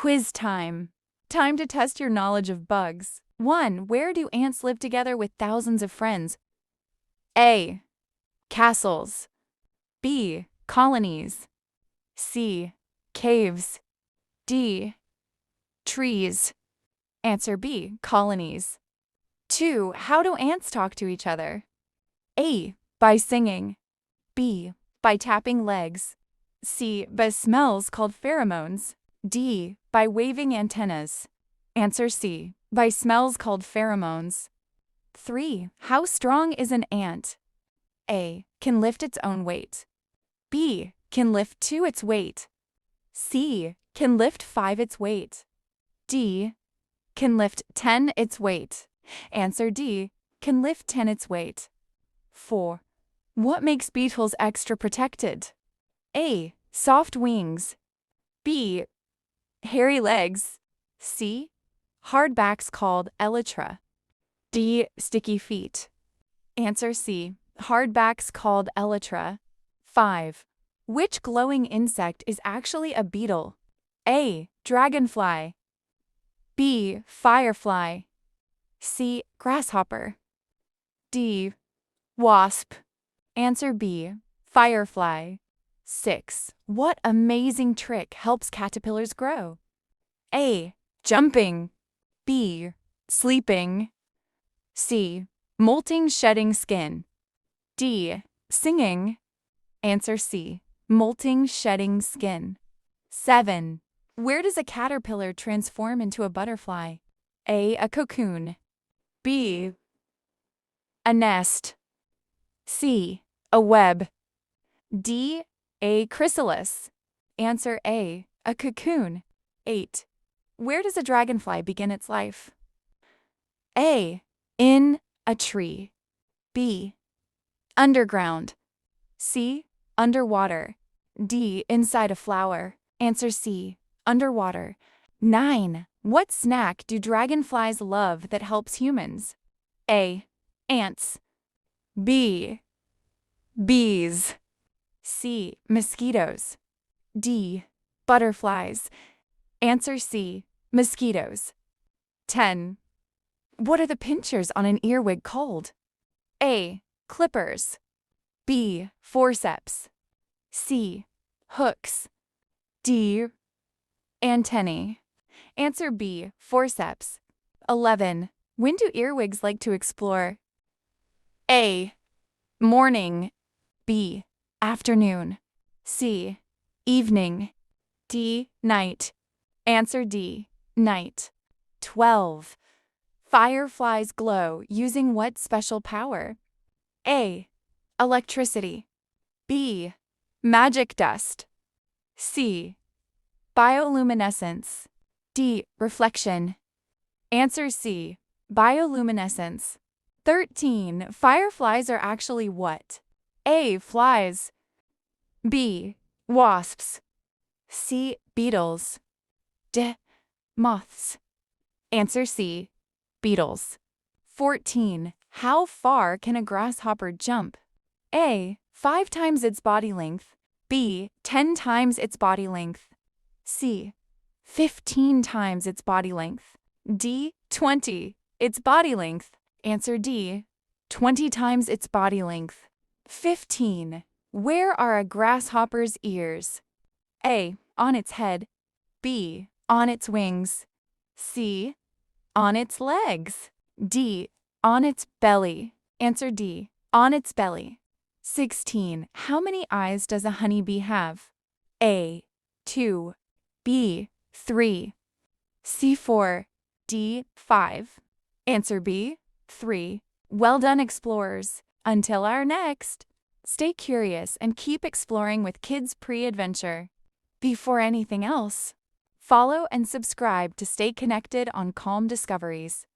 Quiz time. Time to test your knowledge of bugs. 1. Where do ants live together with thousands of friends? A. Castles. B. Colonies. C. Caves. D. Trees. Answer B. Colonies. 2. How do ants talk to each other? A. By singing. B. By tapping legs. C. By smells called pheromones. D. By waving antennas. Answer C. By smells called pheromones. 3. How strong is an ant? A. Can lift its own weight. B. Can lift 2 its weight. C. Can lift 5 its weight. D. Can lift 10 its weight. Answer D. Can lift 10 its weight. 4. What makes beetles extra protected? A. Soft wings. B. Hairy legs. C. Hard backs called elytra. D. Sticky feet. Answer C. Hard backs called elytra. 5. Which glowing insect is actually a beetle? A. Dragonfly. B. Firefly. C. Grasshopper. D. Wasp. Answer B. Firefly. 6. What amazing trick helps caterpillars grow? A. Jumping. B. Sleeping. C. Molting shedding skin. D. Singing. Answer C. Molting shedding skin. 7. Where does a caterpillar transform into a butterfly? A. A cocoon. B. A nest. C. A web. D. A chrysalis. Answer A. A cocoon. 8. Where does a dragonfly begin its life? A. In a tree. B. Underground. C. Underwater. D. Inside a flower. Answer C. Underwater. 9. What snack do dragonflies love that helps humans? A. Ants. B. Bees. C. Mosquitoes. D. Butterflies. Answer C. Mosquitoes. 10. What are the pinchers on an earwig called? A. Clippers. B. Forceps. C. Hooks. D. Antennae. Answer B. Forceps. 11. When do earwigs like to explore? A. Morning. B. Afternoon. C. Evening. D. Night. Answer D. Night. 12. Fireflies glow using what special power? A. Electricity. B. Magic dust. C. Bioluminescence. D. Reflection. Answer C. Bioluminescence. 13. Fireflies are actually what? A. Flies. B. Wasps. C. Beetles. D. Moths. Answer C. Beetles. 14. How far can a grasshopper jump? A. 5 times its body length. B. 10 times its body length. C. 15 times its body length. D. 20 its body length. Answer D. 20 times its body length. 15. Where are a grasshopper's ears? A. On its head. B. On its wings. C. On its legs. D. On its belly. Answer D. On its belly. 16. How many eyes does a honeybee have? A. 2. B. 3. C. 4. D. 5. Answer B. 3. Well done, explorers. Until our next. Stay curious and keep exploring with Kids Pre-Adventure. Before anything else, follow and subscribe to stay connected on Calm Discoveries.